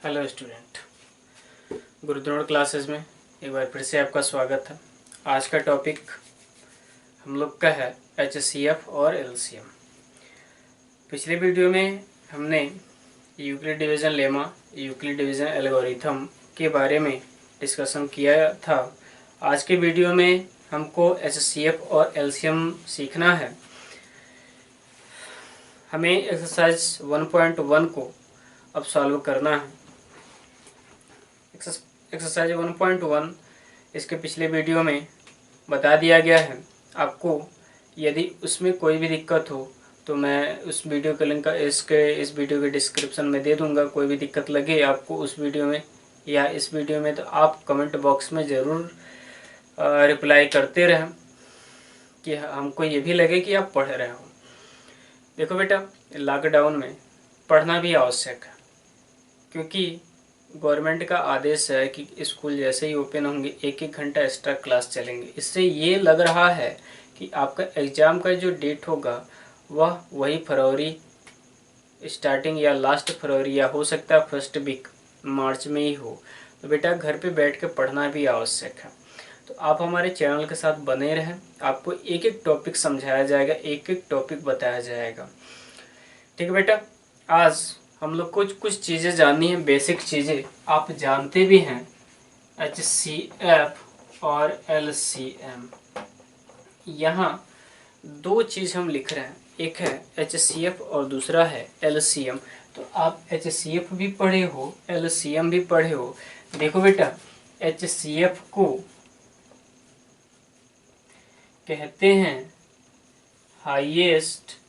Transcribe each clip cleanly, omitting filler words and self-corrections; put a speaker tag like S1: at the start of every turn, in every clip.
S1: Hello student, Gurudron classes में एक बार फिर से आपका स्वागत है। आज का टॉपिक हम लोग का है HCF और LCM। पिछले वीडियो में हमने Euclid division lemma, Euclid division algorithm के बारे में डिस्कशन किया था। आज के वीडियो में हमको HCF और LCM सीखना है। हमें एक्सरसाइज 1.1 को अब सॉल्व करना है। एक्सरसाइज 1.1 इसके पिछले वीडियो में बता दिया गया है आपको। यदि उसमें कोई भी दिक्कत हो तो मैं उस वीडियो का लिंक इस वीडियो के डिस्क्रिप्शन में दे दूंगा। कोई भी दिक्कत लगे आपको उस वीडियो में या इस वीडियो में तो आप कमेंट बॉक्स में ज़रूर रिप्लाई करते रहें कि हमको ये भी लगे कि आप पढ़ रहे हो। देखो बेटा, लॉकडाउन में पढ़ना भी आवश्यक है, क्योंकि गवर्नमेंट का आदेश है कि स्कूल जैसे ही ओपन होंगे 1-1 घंटा एक्स्ट्रा क्लास चलेंगे। इससे ये लग रहा है कि आपका एग्ज़ाम का जो डेट होगा वह वही फरवरी स्टार्टिंग या लास्ट फरवरी या हो सकता है फर्स्ट वीक मार्च में ही हो। तो बेटा घर पे बैठ के पढ़ना भी आवश्यक है। तो आप हमारे चैनल के साथ बने रहें, आपको एक एक टॉपिक समझाया जाएगा, एक एक टॉपिक बताया जाएगा। ठीक है बेटा, आज हम लोग कुछ चीज़ें जाननी है, बेसिक चीज़ें आप जानते भी हैं। HCF और LCM, यहाँ दो चीज़ हम लिख रहे हैं, एक है HCF और दूसरा है LCM। तो आप HCF भी पढ़े हो, LCM भी पढ़े हो। देखो बेटा, HCF को कहते हैं हाईएस्ट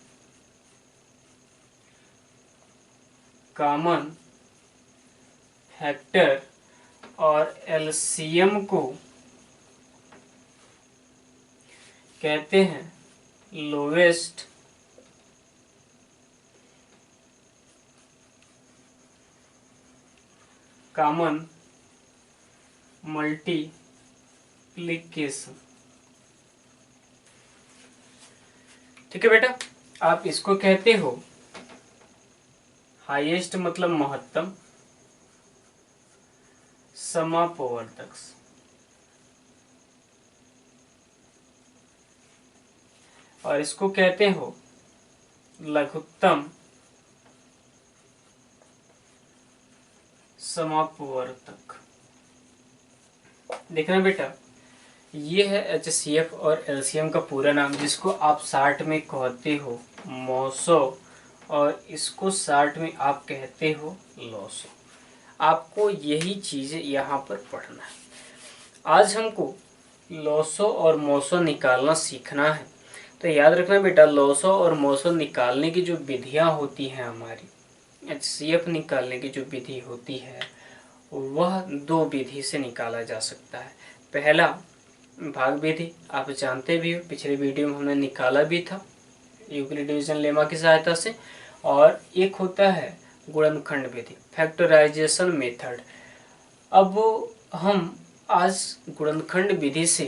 S1: कॉमन फैक्टर और LCM को कहते हैं लोवेस्ट कॉमन मल्टीप्लिकेशन। ठीक है बेटा, आप इसको कहते हो हाईएस्ट मतलब महत्तम समापवर्तक, और इसको कहते हो लघुत्तम समापवर्तक। देखना बेटा, ये है HCF और LCM का पूरा नाम, जिसको आप शार्ट में कहते हो मोसो और इसको शार्ट में आप कहते हो लोसो। आपको यही चीज़ें यहाँ पर पढ़ना है। आज हमको लोसो और मोसो निकालना सीखना है। तो याद रखना बेटा, लोसो और मोसो निकालने की जो विधियाँ होती हैं, हमारी HCF निकालने की जो विधि होती है वह दो विधि से निकाला जा सकता है। पहला भाग विधि, आप जानते भी हो, पिछले वीडियो में हमने निकाला भी था यूक्लिड डिवीजन लेमा की सहायता से। और एक होता है गुणनखंड विधि, फैक्टराइजेशन मेथड। अब हम आज गुणनखंड विधि से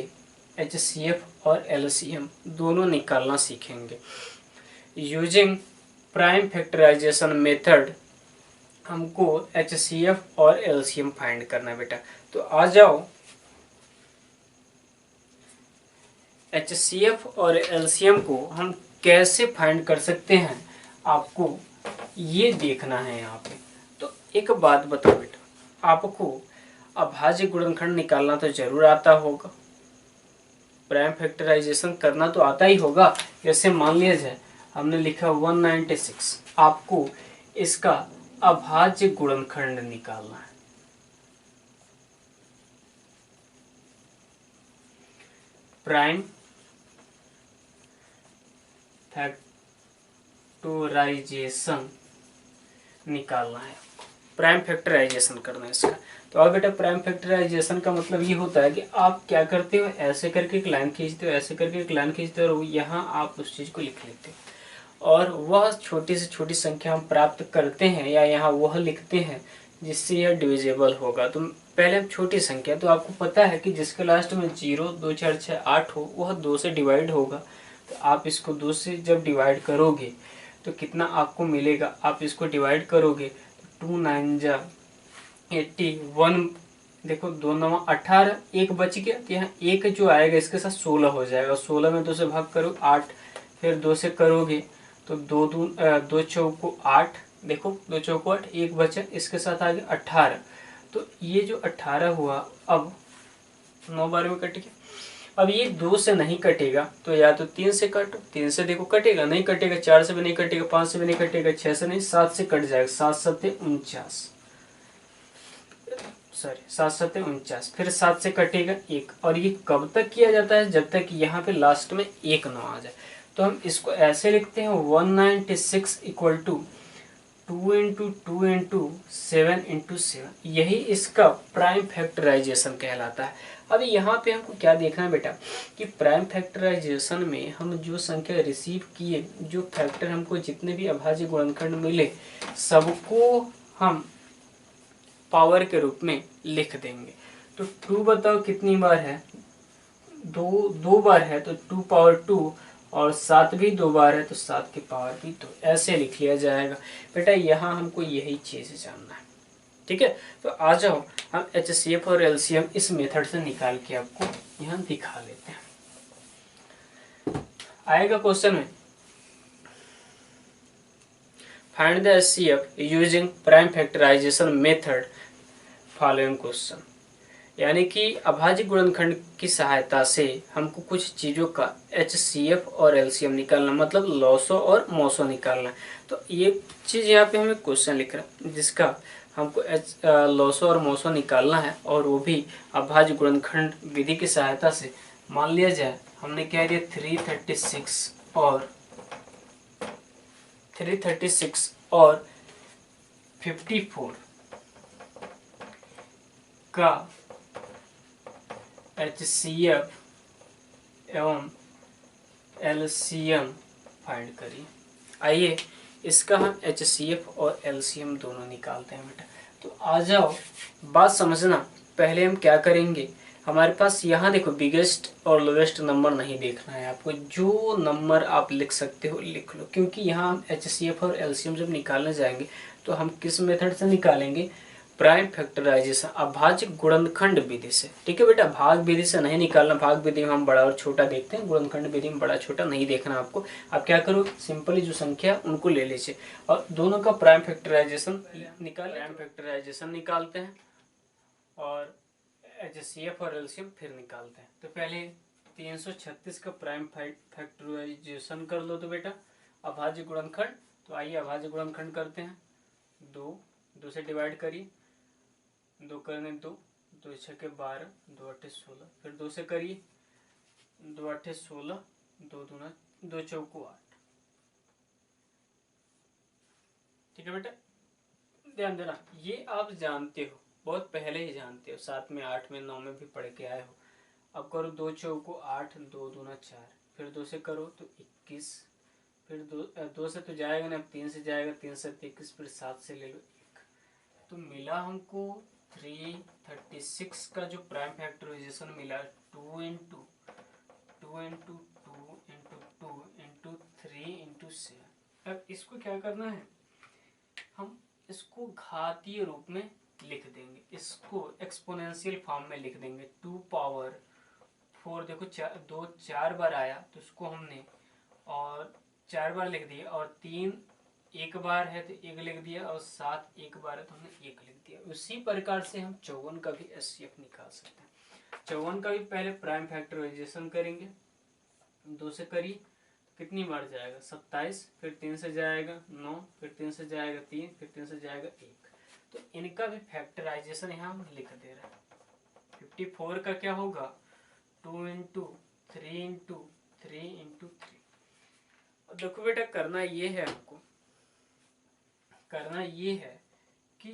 S1: HCF और LCM दोनों निकालना सीखेंगे। यूजिंग प्राइम फैक्टराइजेशन मेथड हमको HCF और LCM फाइंड करना है बेटा। तो आ जाओ, HCF और LCM को हम कैसे फाइंड कर सकते हैं आपको ये देखना है यहाँ पे। तो एक बात बताओ बेटा, आपको अभाज्य गुणनखंड निकालना तो जरूर आता होगा, प्राइम फैक्टराइजेशन करना तो आता ही होगा। जैसे मान लिया जाए हमने लिखा 196, आपको इसका अभाज्य गुणनखंड निकालना है। प्राइम फैक्टराइजेशन निकालना है, प्राइम फैक्टराइजेशन करना है इसका। तो अब बेटा, प्राइम फैक्टराइजेशन का मतलब ये होता है कि आप क्या करते हो, ऐसे करके एक लाइन खींचते हो, ऐसे करके एक लाइन खींचते हो और यहाँ आप उस चीज़ को लिख लेते हो, और वह छोटी से छोटी संख्या हम प्राप्त करते हैं या यहाँ वह लिखते हैं जिससे यह डिविजिबल होगा। तो पहले हम छोटी संख्या, तो आपको पता है कि जिसके लास्ट में 0, 2, 4, 6, 8 हो वह 2 से डिवाइड होगा। तो आप इसको 2 से जब डिवाइड करोगे तो कितना आपको मिलेगा, आप इसको डिवाइड करोगे तो 2 9 जा 81। देखो 2 9 18, एक बच गया तो यहाँ एक जो आएगा इसके साथ 16 हो जाएगा। 16 में 2 से भाग करो 8, फिर 2 से करोगे तो 2 चौको 8। देखो 2 चौको 8, एक बचा इसके साथ आ गया 18। तो ये जो 18 हुआ अब 9 बार में कट गया। अब ये 2 से नहीं कटेगा तो या तो 3 से काटो, 3 से देखो कटेगा नहीं कटेगा, 4 से भी नहीं कटेगा, 5 से भी नहीं कटेगा, 6 से नहीं, 7 से कट जाएगा। 7 7 49, सॉरी 7 7 49, फिर 7 से कटेगा 1। और ये कब तक किया जाता है? जब तक यहाँ पे लास्ट में 1 9 आ जाए। तो हम इसको ऐसे लिखते हैं 196 equal to 2 into 2 into 7 into 7। यही इसका प्राइम फैक्टराइजेशन कहलाता है। अब यहाँ पे हमको क्या देखना है बेटा कि प्राइम फैक्टराइजेशन में हम जो संख्या रिसीव किए, जो फैक्टर हमको जितने भी अभाज्य गुणनखंड मिले, सबको हम पावर के रूप में लिख देंगे। तो 2 बताओ कितनी बार है? 2 बार है तो 2 पावर 2, और 7 भी 2 बार है तो 7 की पावर भी 2। ऐसे लिख लिया जाएगा बेटा। यहाँ हमको यही चीज़ जानना है, ठीक है। तो आ जाओ हम HCF और LCM इस मेथड से निकाल के आपको यहाँ दिखा लेते हैं। आएगा क्वेश्चन में, find the HCF using prime factorisation method following question. यानी कि अभाज्य गुणनखंड की सहायता से हमको कुछ चीज़ों का HCF और LCM निकालना, मतलब लॉसो और मोसो निकालना। तो ये चीज़ यहाँ पे हमें क्वेश्चन लिख रहा है जिसका हमको लॉसो और मोसो निकालना है, और वो भी अभाज्य गुणनखंड विधि की सहायता से। मान लिया जाए हमने क्या दिया 336 और 54 का HCF एवं LCM फाइंड करिए। आइए इसका हम HCF और LCM दोनों निकालते हैं बेटा। तो आ जाओ, बात समझना। पहले हम क्या करेंगे, हमारे पास यहाँ देखो बिगेस्ट और लोवेस्ट नंबर नहीं देखना है आपको। जो नंबर आप लिख सकते हो लिख लो, क्योंकि यहाँ हम HCF और LCM जब निकालने जाएंगे तो हम किस मेथड से निकालेंगे? प्राइम फैक्टराइजेशन, अभाज्य गुणनखंड विधि से। ठीक है बेटा, भाग विधि से नहीं निकालना। भाग विधि में हम बड़ा और छोटा देखते हैं, गुणनखंड विधि में बड़ा छोटा नहीं देखना आपको। आप क्या करो, सिंपली जो संख्या उनको ले लीजिए और दोनों का प्राइम फैक्टराइजेशन निकालते हैं और HCF और LCM फिर निकालते हैं। तो पहले 336 का प्राइम फैक्टराइजेशन कर लो तो बेटा अभाज्य गुणनखंड। तो आइए अभाज्य गुणनखंड करते हैं। 2 से डिवाइड करिए, 2 करने 2, 2 छके 12, 2 8 16, फिर 2 से करिए, 2 8 16, 2 चौको 8। ठीक है बेटा, ध्यान देना, ये आप जानते हो, बहुत पहले ही जानते हो, 7 में 8 में 9 में भी पढ़ के आए हो। अब करो 2 चौको 8, 2 दूना 4, फिर 2 से करो तो 21, फिर 2 से तो जाएगा ना, 3 से जाएगा, 3 से 21, फिर 7 से ले लो 1। तो मिला हमको 336 का जो प्राइम फैक्टराइजेशन मिला 2 into 2 into 2 into 2 into 3 into 7। अब इसको क्या करना है, हम इसको घातीय रूप में लिख देंगे, इसको एक्सपोनेंशियल फॉर्म में लिख देंगे। 2 पावर 4, देखो 2 4 बार आया तो उसको हमने और 4 बार लिख दिया, और 3 एक बार है तो 1 लिख दिया, और 7 एक बार है तो हमने 1 लिख दिया। उसी प्रकार से हम 54 का भी HCF निकाल सकते हैं। 54 का भी पहले प्राइम फैक्टराइजेशन करेंगे, 2 से करिए, कितनी बार जाएगा 27, फिर 3 से जाएगा 9, फिर 3 से जाएगा 3, फिर 3 से जाएगा 1। तो इनका भी फैक्टराइजेशन यहाँ हम लिख दे रहे हैं। 54 का क्या होगा 2 इंटू 3 इंटू 3 इंटू 3। देखो बेटा, करना ये है, आपको करना ये है कि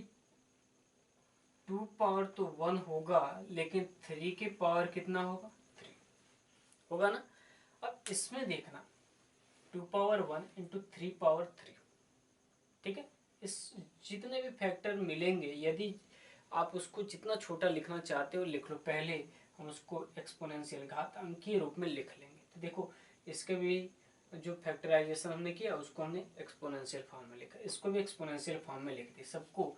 S1: 2 पावर तो 1 होगा, लेकिन 3 की पावर कितना होगा 3 होगा ना। अब इसमें देखना 2 पावर 1 इंटू 3 पावर 3। ठीक है, इस जितने भी फैक्टर मिलेंगे, यदि आप उसको जितना छोटा लिखना चाहते हो लिख लो। पहले हम उसको एक्सपोनेंशियल घातांकीय रूप में लिख लेंगे। तो देखो, इसके भी जो फैक्टराइजेशन हमने किया उसको हमने एक्सपोनेंशियल फॉर्म में लिखा, इसको भी एक्सपोनेंशियल फॉर्म में लिख दिया। सबको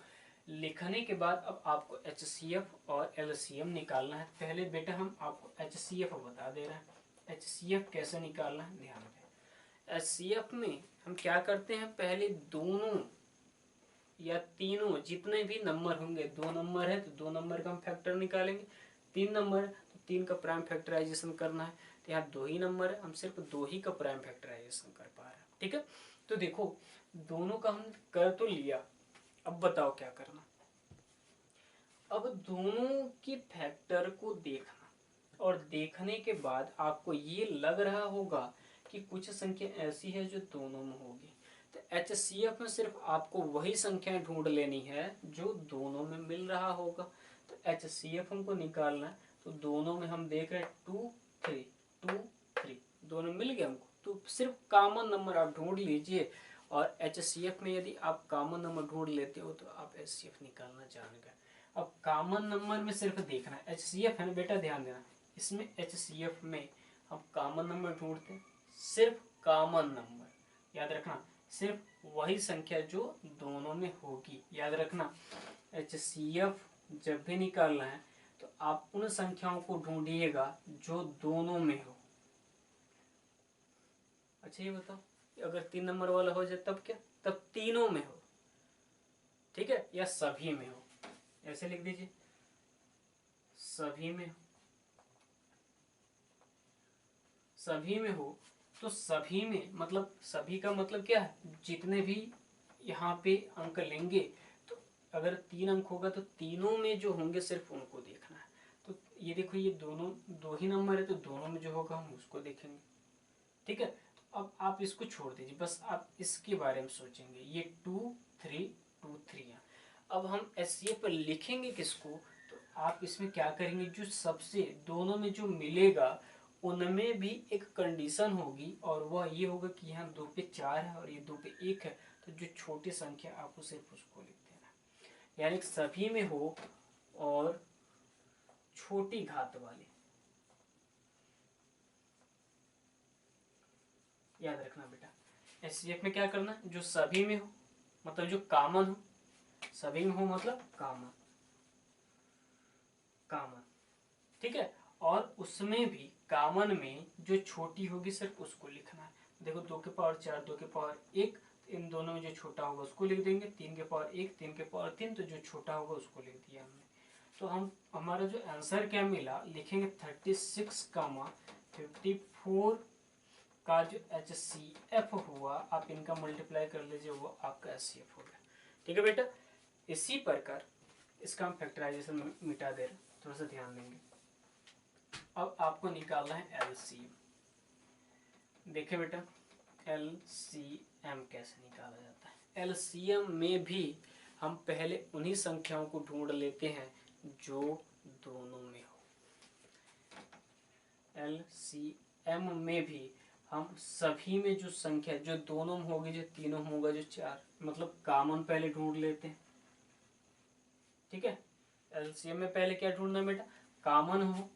S1: लिखने के बाद अब आपको HCF और LCM निकालना है। पहले बेटा हम आपको HCF बता दे रहे हैं। HCF कैसे निकालना है ध्यान दें। HCF में हम क्या करते हैं, पहले दोनों या तीनों जितने भी नंबर होंगे, 2 नंबर है तो 2 नंबर का हम फैक्टर निकालेंगे, 3 नंबर है तो 3 का प्राइम फैक्टराइजेशन करना है। तो यहाँ 2 ही नंबर है, हम सिर्फ 2 ही का प्राइम फैक्टराइजेशन कर पा रहे हैं। ठीक है, तो देखो दोनों का हम कर तो लिया, अब बताओ क्या करना। अब दोनों के फैक्टर को देखना, और देखने के बाद आपको ये लग रहा होगा कि कुछ संख्या ऐसी है जो दोनों में होगी, तो HCF में सिर्फ आपको वही संख्याएं ढूंढ लेनी है जो दोनों में मिल रहा होगा। तो HCF हमको निकालना है, तो दोनों में हम देख रहे हैं 2 3 2 3, दोनों मिल गए हमको। तो सिर्फ कॉमन नंबर आप ढूंढ लीजिए, और HCF में यदि आप कॉमन नंबर ढूंढ लेते हो तो आप HCF निकालना जान गए। अब कॉमन नंबर में सिर्फ देखना है, HCF है ना बेटा, ध्यान देना, इसमें HCF में हम कॉमन नंबर ढूंढते हैं, सिर्फ कॉमन नंबर याद रखना, सिर्फ वही संख्या जो दोनों में होगी। याद रखना HCF जब भी निकालना है तो आप उन संख्याओं को ढूंढिएगा जो दोनों में हो। अच्छा ये बताओ, अगर 3 नंबर वाला हो जाए तब क्या, तब तीनों में हो, ठीक है, या सभी में हो, ऐसे लिख दीजिए, सभी में हो, सभी में हो। तो सभी में मतलब सभी का मतलब क्या है, जितने भी यहाँ पे अंक लेंगे, तो अगर 3 अंक होगा तो तीनों में जो होंगे सिर्फ उनको देखना है। तो ये देखो, ये दोनों 2 ही नंबर है तो दोनों में जो होगा हम उसको देखेंगे। ठीक है, तो अब आप इसको छोड़ दीजिए, बस आप इसके बारे में सोचेंगे, ये 2 3 2 3 अब हम HCF पर लिखेंगे किसको, तो आप इसमें क्या करेंगे, जो सबसे दोनों में जो मिलेगा उनमें भी एक कंडीशन होगी, और वह ये होगा कि यहाँ 2 पे 4 है और ये 2 पे 1 है, तो जो छोटी संख्या आपको सिर्फ उसको लिख देना, यानी सभी में हो और छोटी घात वाली। याद रखना बेटा, HCF में क्या करना, जो सभी में हो मतलब जो कॉमन हो, सभी में हो मतलब कॉमन कॉमन, ठीक है, और उसमें भी कॉमन में जो छोटी होगी सिर्फ उसको लिखना है। देखो 2 के पावर 4 2 के पावर 1, तो इन दोनों में जो छोटा होगा उसको लिख देंगे, 3 के पावर 1 3 के पावर 3, तो जो छोटा होगा उसको लिख दिया हमने। तो हम हमारा जो आंसर क्या मिला, लिखेंगे 36 54 का जो HCF हुआ, आप इनका मल्टीप्लाई कर लीजिए, वो आपका HCF हो गया। ठीक है बेटा, इसी प्रकार इसका हम फैक्टराइजेशन मिटा दे रहे, थोड़ा सा ध्यान देंगे। अब आपको निकालना है LCM। देखिए बेटा, LCM कैसे निकाला जाता है। LCM में भी हम पहले उन्हीं संख्याओं को ढूंढ लेते हैं जो दोनों में हो। LCM में भी हम सभी में जो संख्या जो दोनों में होगी, जो तीनों में होगा, जो 4 मतलब कॉमन पहले ढूंढ लेते हैं। ठीक है, LCM में पहले क्या ढूंढना बेटा, कॉमन हो,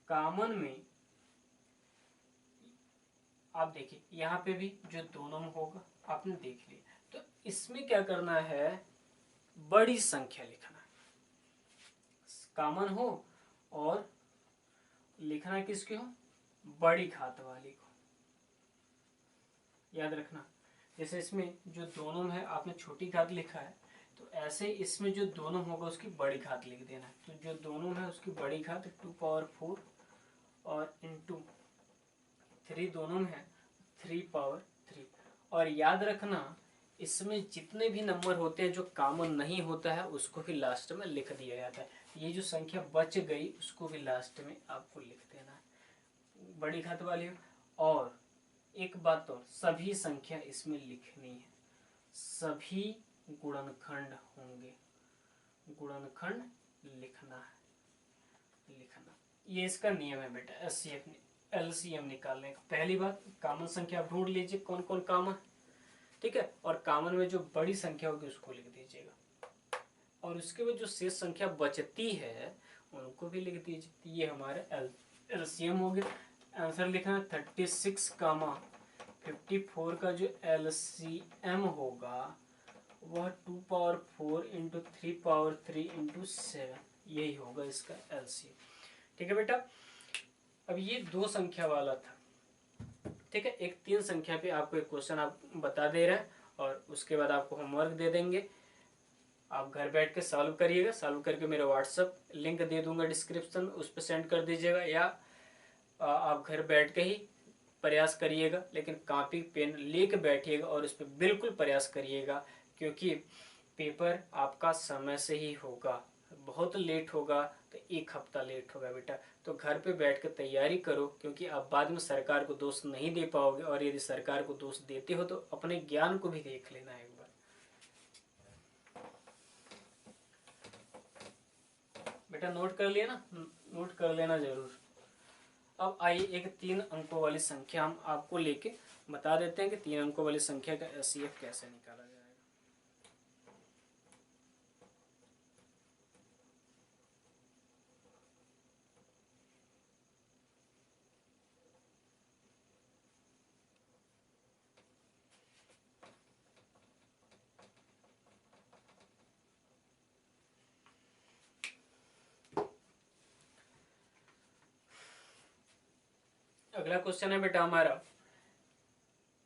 S1: कॉमन में आप देखिए यहाँ पे भी जो दोनों में होगा आपने देख लिया, तो इसमें क्या करना है, बड़ी संख्या लिखना है, कॉमन हो और लिखना किसकी हो, बड़ी घात वाली को। याद रखना, जैसे इसमें जो दोनों में है आपने छोटी घात लिखा है, तो ऐसे इसमें जो दोनों होगा उसकी बड़ी घात लिख देना है। तो जो दोनों में है उसकी बड़ी घात 2 पावर 4 और इंटू 3 दोनों में है 3 पावर 3। और याद रखना, इसमें जितने भी नंबर होते हैं जो कॉमन नहीं होता है उसको भी लास्ट में लिख दिया जाता है। ये जो संख्या बच गई उसको भी लास्ट में आपको लिख देना है, बड़ी घात वाली। और एक बात और, सभी संख्या इसमें लिखनी है, सभी गुणनखंड होंगे, गुणनखंड लिखना है, लिखना, ये इसका नियम है बेटा LCM निकालने का। पहली बात, कॉमन संख्या आप ढूंढ लीजिए कौन कौन कॉमन, ठीक है, और कॉमन में जो बड़ी संख्या होगी उसको लिख दीजिएगा, और उसके बाद जो शेष संख्या बचती है उनको भी लिख दीजिए। ये हमारा LCM हो गया। आंसर लिखना 36 54 का जो LCM होगा वह 2 पावर 4 इंटू 3 पावर 3 इंटू 7, यही होगा इसका एलसीएम। ठीक है बेटा, अब ये 2 संख्या वाला था। ठीक है, एक 3 संख्या पे आपको एक क्वेश्चन आप बता दे रहे हैं और उसके बाद आपको होमवर्क दे देंगे। आप घर बैठ के सॉल्व करिएगा, सॉल्व करके मेरा व्हाट्सअप लिंक दे दूंगा डिस्क्रिप्शन, उस पर सेंड कर दीजिएगा, या आप घर बैठ के ही प्रयास करिएगा, लेकिन कॉपी पेन लेके बैठिएगा और उस पर बिल्कुल प्रयास करिएगा, क्योंकि पेपर आपका समय से ही होगा। बहुत लेट होगा तो 1 हफ्ता लेट होगा बेटा। तो घर पे बैठ के तैयारी करो, क्योंकि आप बाद में सरकार को दोष नहीं दे पाओगे, और यदि सरकार को दोष देते हो तो अपने ज्ञान को भी देख लेना एक बार। बेटा नोट कर लिया ना, नोट कर लेना जरूर। अब आइए एक 3 अंकों वाली संख्या हम आपको लेके बता देते हैं कि 3 अंकों वाली संख्या का एचसीएफ कैसे निकाला जाएगा। अगला क्वेश्चन है बेटा हमारा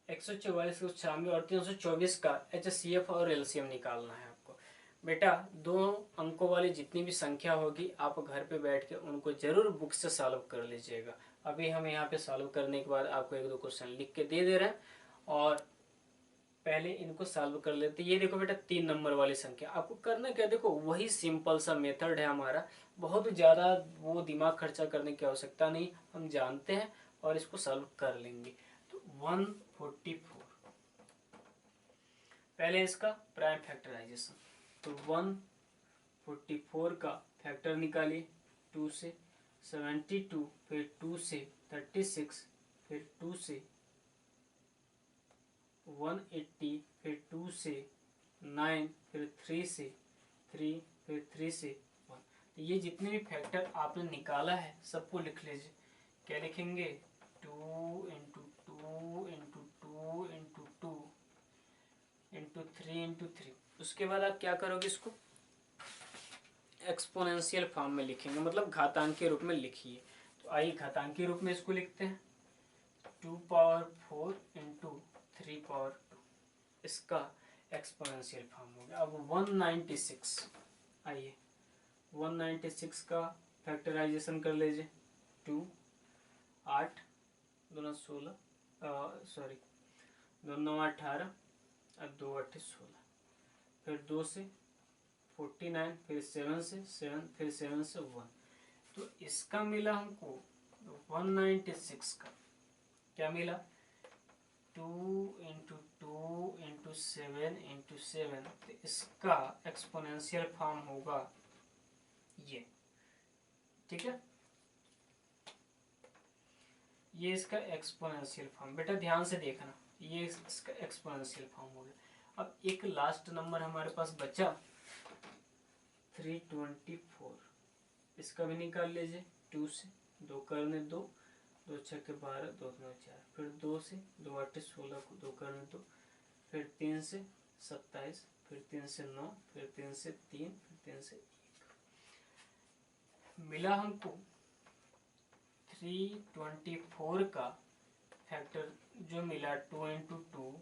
S1: 144, 196 और 324 का एचसीएफ और एलसीएम निकालना है आपको। बेटा 2 अंकों वाली जितनी भी संख्या होगी आप घर पे बैठ के उनको जरूर बुक से सॉल्व कर लीजिएगा। अभी हम यहाँ पे सॉल्व करने के बाद आपको 1-2 क्वेश्चन लिख के दे रहे हैं, और पहले इनको सॉल्व कर लेते हैं। ये देखो बेटा 3 नंबर वाली संख्या, आपको करना क्या, देखो वही सिंपल सा मेथड है हमारा, बहुत ज़्यादा वो दिमाग खर्चा करने की आवश्यकता नहीं, हम जानते हैं और इसको सॉल्व कर लेंगे। तो 144, पहले इसका प्राइम फैक्टराइजेशन, तो 144 का फैक्टर निकालिए 2 से, 72, फिर 2 से 36, फिर 2 से 180, फिर 2 से 9, फिर 3 से 3, फिर 3 से 1। तो ये जितने भी फैक्टर आपने निकाला है सबको लिख लीजिए। क्या लिखेंगे, 2 into 2 into 2 into 2 into 3 into 3। उसके बाद आप क्या करोगे, इसको एक्सपोनेंशियल फॉर्म में लिखेंगे, मतलब घातांकीय रूप में लिखिए। तो आइए घातांकीय रूप में इसको लिखते हैं, 2 पावर 4 इंटू 3 पावर 2, इसका एक्सपोनेंशियल फॉर्म हो गया। अब 196, आइए 196 का फैक्टराइजेशन कर लीजिए, 2, 8 2 16, सॉरी 2 9 18 और 2 8 16, फिर 2 से 49, फिर 7 से 7, फिर 7 से 1। तो इसका मिला हमको 196 का क्या मिला, 2 इंटू 2 इंटू 7 इंटू 7। तो इसका एक्सपोनेंशियल फॉर्म होगा ये। ठीक है, ये इसका एक्सपोनेंशियल फॉर्म, बेटा ध्यान से देखना, ये इसका एक्सपोनेंशियल फॉर्म हो गया। अब एक लास्ट नंबर हमारे पास बचा 324, इसका भी निकाल लीजिए, 2 से 2 करने 2, 2 6 12, 2 9 4, फिर 2 से 2 8 16 को 2 करने 2, फिर 3 से 27, फिर 3 से 9, फिर 3 से 3, फिर 3 से 1। मिला हमको 324 का फैक्टर जो मिला 2 इंटू 2,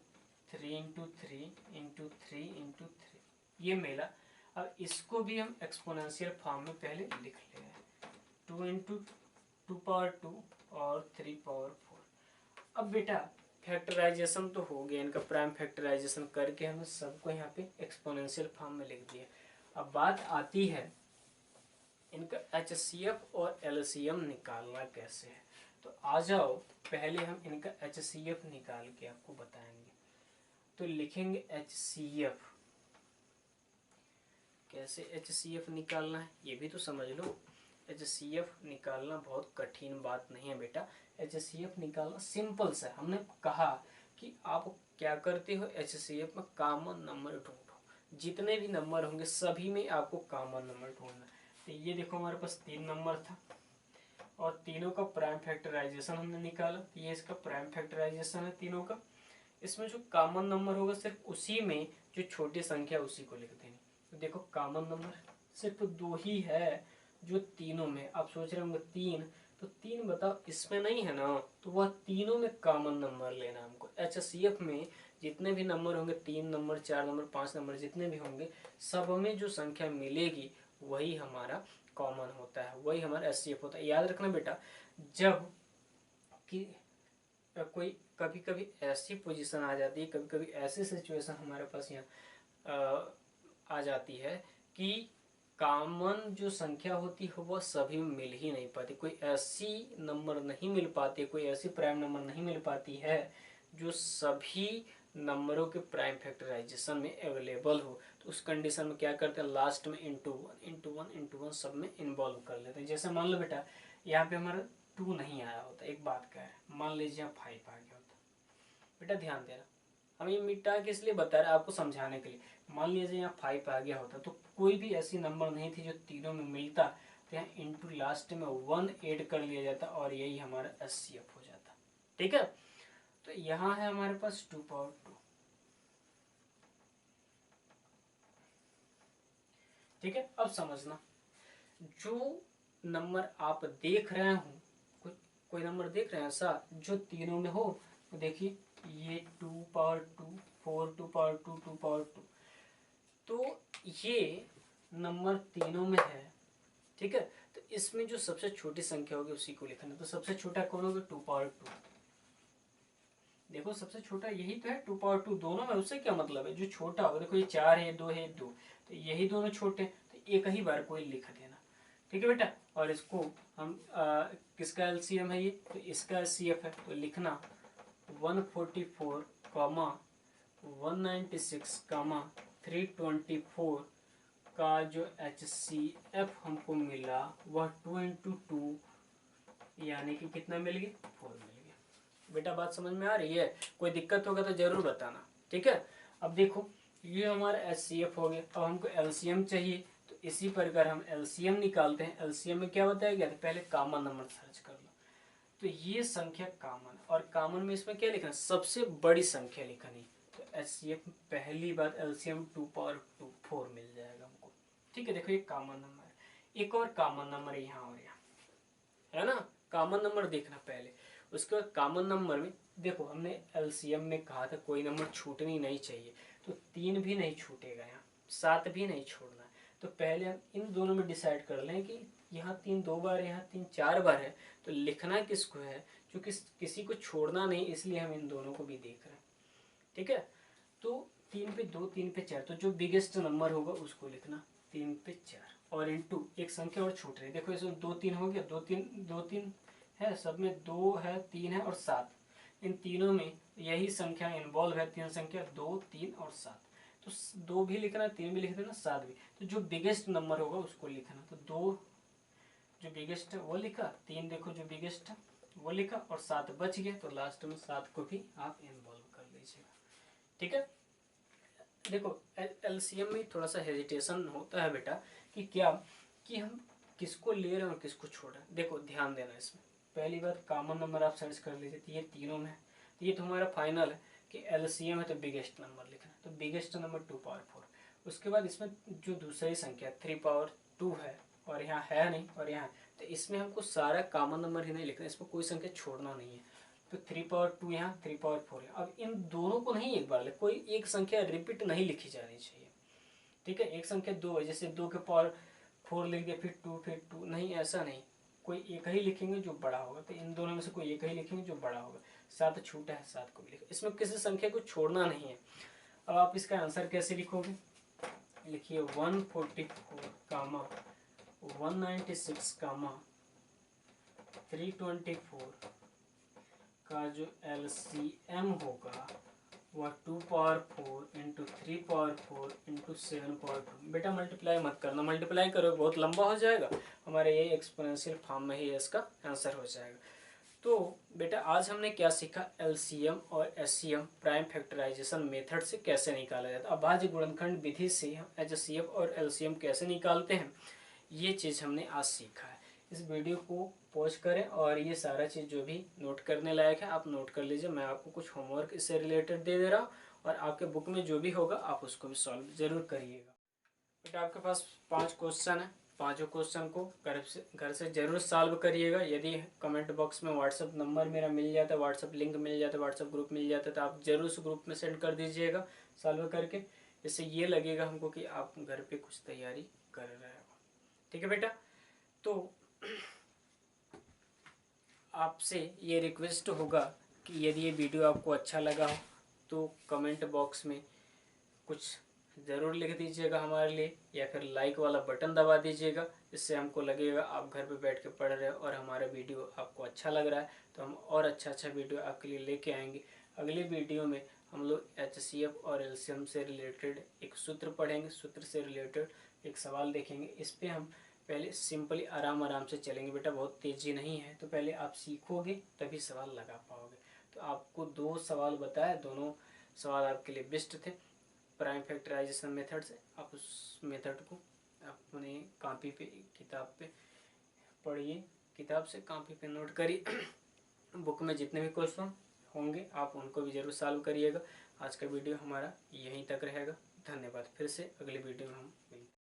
S1: 3 इंटू 3 इंटू 3 इंटू 3, ये मिला। अब इसको भी हम एक्सपोनेंशियल फॉर्म में पहले लिख ले रहे हैं, 2 इंटू 2 पावर 2 और 3 पावर 4। अब बेटा फैक्टराइजेशन तो हो गया, इनका प्राइम फैक्टराइजेशन करके हमने सबको यहाँ पे एक्सपोनेंशियल फॉर्म में लिख दिया। अब बात आती है इनका एचसीएफ और एलसीएम निकालना कैसे है। तो आ जाओ पहले हम इनका एचसीएफ निकाल के आपको बताएंगे। तो लिखेंगे एचसीएफ, कैसे एचसीएफ निकालना है ये भी तो समझ लो। एचसीएफ निकालना बहुत कठिन बात नहीं है बेटा, एचसीएफ निकालना सिंपल सा। हमने कहा कि आप क्या करते हो, एचसीएफ में कॉमन नंबर ढूंढो, जितने भी नंबर होंगे सभी में आपको कॉमन नंबर ढूंढना। तो ये देखो हमारे पास 3 नंबर था और तीनों का प्राइम फैक्टराइजेशन हमने निकाला, ये इसका प्राइम फैक्टराइजेशन है तीनों का। इसमें जो कॉमन नंबर होगा सिर्फ उसी में जो छोटी संख्या उसी को लिख देंगे। तो देखो कॉमन नंबर सिर्फ दो ही है जो तीनों में। आप सोच रहे होंगे तीन, तो तीन बताओ इसमें नहीं है ना, तो वह तीनों में कॉमन नंबर लेना हमको। HCF में जितने भी नंबर होंगे, 3 नंबर 4 नंबर 5 नंबर जितने भी होंगे, सब में जो संख्या मिलेगी वही हमारा कॉमन होता है, वही हमारा HCF होता है। याद रखना बेटा, जब कि कोई कभी कभी ऐसी पोजीशन आ जाती है, कभी कभी ऐसी सिचुएशन हमारे पास यहाँ आ जाती है कि कॉमन जो संख्या होती है वह सभी में मिल ही नहीं पाती। कोई ऐसी नंबर नहीं मिल पाती, कोई ऐसी प्राइम नंबर नहीं मिल पाती है जो सभी नंबरों के प्राइम फैक्टराइजेशन में अवेलेबल हो। तो उस कंडीशन में क्या करते हैं, लास्ट में इंटू वन सब में इन्वॉल्व कर लेते हैं। जैसे मान लो बेटा यहाँ पे हमारा 2 नहीं आया होता, एक बात का है, मान लीजिए यहाँ 5 आ गया होता। बेटा ध्यान देना, हम ये मिटा के इसलिए बता रहे हैं आपको समझाने के लिए। मान लीजिए यहाँ 5 आ गया होता तो कोई भी ऐसी नंबर नहीं थी जो तीनों में मिलता, तो यहाँ इंटू लास्ट में 1 ऐड कर लिया जाता और यही हमारा HCF हो जाता। ठीक है, तो यहाँ है हमारे पास 2 पावर 2। ठीक है, अब समझना, जो नंबर आप देख रहे हो, कोई नंबर देख रहे हैं ऐसा जो तीनों में हो, तो देखिए ये 2 पावर 2, 4 2 पावर 2, 2 पावर 2, तो ये नंबर तीनों में है। ठीक है, तो इसमें जो सबसे छोटी संख्या होगी उसी को लिखना। तो सबसे छोटा कौन होगा, 2 पावर 2। देखो सबसे छोटा यही तो है, 2 पावर 2 दोनों में। उससे क्या मतलब है, जो छोटा होगा, देखो ये 4 है, 2 है, 2, तो यही दोनों छोटे हैं, तो एक ही बार कोई लिख देना। ठीक है बेटा, और इसको हम किसका LCM है ये, तो इसका HCF है, तो लिखना 144 कॉमा 196 कॉमा 324 का जो HCF हमको मिला वह 2 इंटू 2 यानी कि कितना मिल गया, 4 मिल गया। बेटा बात समझ में आ रही है, कोई दिक्कत होगा तो जरूर बताना। ठीक है, अब देखो ये हमारा HCF हो गया। अब हमको LCM चाहिए, तो इसी प्रकार हम LCM निकालते हैं। LCM में क्या बताया गया था, पहले कॉमन नंबर सर्च कर लो। तो ये संख्या कॉमन, और कॉमन में इसमें क्या लिखना, सबसे बड़ी संख्या लिखनी। तो HCF में पहली बात LCM 2 पावर 2 4 मिल जाएगा हमको। ठीक है, देखो ये कॉमन नंबर है, एक और कॉमन नंबर यहाँ और यहाँ है ना। कॉमन नंबर देखना पहले, उसके बाद कॉमन नंबर में देखो हमने LCM में कहा था कोई नंबर छूटनी नहीं चाहिए, तो 3 भी नहीं छूटेगा, यहाँ 7 भी नहीं छोड़ना है। तो पहले हम इन दोनों में डिसाइड कर लें कि यहाँ 3 2 बार, यहाँ 3 4 बार है, तो लिखना किसको है, जो किसी को छोड़ना नहीं, इसलिए हम इन दोनों को भी देख रहे हैं। ठीक है, तो 3 पे 2 3 पे 4, तो जो बिगेस्ट नंबर होगा उसको लिखना 3 पे 4, और इंटू एक संख्या और छूट रही है। देखो इसमें 2 3 हो गया, 2 3 है, सब में 2 है, 3 है और 7, इन तीनों में यही संख्या इन्वॉल्व है, 3 संख्या 2 3 और 7। तो 2 भी लिखना, 3 भी लिख देना, 7 भी। तो जो बिगेस्ट नंबर होगा उसको लिखना। तो 2 जो बिगेस्ट है वो लिखा, 3 देखो जो बिगेस्ट है वो लिखा, और 7 बच गया, तो लास्ट में 7 को भी आप इन्वॉल्व कर लीजिएगा। ठीक है, देखो LCM में थोड़ा सा हेजिटेशन होता है बेटा कि क्या, कि हम किसको ले रहे हैं और किसको छोड़ रहे हैं। देखो ध्यान देना, इसमें पहली बात कॉमन नंबर आप सर्च कर लीजिए, तो ये तीनों में है, तो ये तो हमारा फाइनल है कि LCM है, तो बिगेस्ट नंबर लिखना। तो बिगेस्ट नंबर 2 पावर 4, उसके बाद इसमें जो दूसरी संख्या 3 पावर 2 है, और यहाँ है नहीं और यहाँ, तो इसमें हमको सारा कॉमन नंबर ही नहीं लिखना, इसमें कोई संख्या छोड़ना नहीं है। तो 3 पावर 2 यहाँ, 3 पावर 4 है। अब इन दोनों को नहीं एक बार, कोई एक संख्या रिपीट नहीं लिखी जानी चाहिए। ठीक है, एक संख्या 2 है, जैसे 2 के पावर 4 लिख दिया, फिर 2 फिर 2, नहीं ऐसा नहीं, कोई एक ही लिखेंगे जो बड़ा होगा। तो इन दोनों में से कोई एक ही लिखेंगे जो बड़ा होगा। 7 छूटा है, 7 को भी लिखो, इसमें किसी संख्या को छोड़ना नहीं है। अब आप इसका आंसर कैसे लिखोगे, लिखिए 144 कामा 196 कामा 324 का जो LCM होगा वह 2 power 4 into 3 power 4 into 7 power 2। बेटा मल्टीप्लाई मत करना, मल्टीप्लाई करो बहुत लंबा हो जाएगा, हमारे ये एक्सपोनेंशियल फॉर्म में ही इसका आंसर हो जाएगा। तो बेटा आज हमने क्या सीखा, LCM और HCM प्राइम फैक्टराइजेशन मेथड से कैसे निकाला जाता है। अभाज्य गुणनखंड विधि से हम HCF और LCM कैसे निकालते हैं, ये चीज़ हमने आज सीखा है। इस वीडियो को पॉज करें और ये सारा चीज़ जो भी नोट करने लायक है आप नोट कर लीजिए। मैं आपको कुछ होमवर्क इससे रिलेटेड दे दे रहा हूँ और आपके बुक में जो भी होगा आप उसको भी सॉल्व ज़रूर करिएगा। बेटा आपके पास 5 क्वेश्चन है, पाँचों क्वेश्चन को घर से ज़रूर सॉल्व करिएगा। यदि कमेंट बॉक्स में व्हाट्सअप नंबर मेरा मिल जाता है, व्हाट्सअप लिंक मिल जाता है, व्हाट्सअप ग्रुप मिल जाता है तो आप ज़रूर उस ग्रुप में सेंड कर दीजिएगा सॉल्व करके। इससे ये लगेगा हमको कि आप घर पे कुछ तैयारी कर रहे हो। ठीक है बेटा, तो आपसे ये रिक्वेस्ट होगा कि यदि ये वीडियो आपको अच्छा लगा हो तो कमेंट बॉक्स में कुछ ज़रूर लिख दीजिएगा हमारे लिए, या फिर लाइक वाला बटन दबा दीजिएगा। इससे हमको लगेगा आप घर पे बैठ के पढ़ रहे हो और हमारा वीडियो आपको अच्छा लग रहा है, तो हम और अच्छा वीडियो आपके लिए लेके आएंगे। अगली वीडियो में हम लोग HCF और LCM से रिलेटेड एक सूत्र पढ़ेंगे, सूत्र से रिलेटेड एक सवाल देखेंगे। इस पर हम पहले सिंपली आराम से चलेंगे बेटा, बहुत तेज़ी नहीं है, तो पहले आप सीखोगे तभी सवाल लगा पाओगे। तो आपको 2 सवाल बताए, दोनों सवाल आपके लिए बेस्ट थे प्राइम फैक्टराइजेशन मेथड से। आप उस मेथड को अपने कॉपी पे, किताब पे पढ़िए, किताब से कॉपी पे नोट करिए। बुक में जितने भी क्वेश्चन होंगे आप उनको भी जरूर सॉल्व करिएगा। आज का वीडियो हमारा यहीं तक रहेगा। धन्यवाद। फिर से अगली वीडियो में हम मिलते हैं।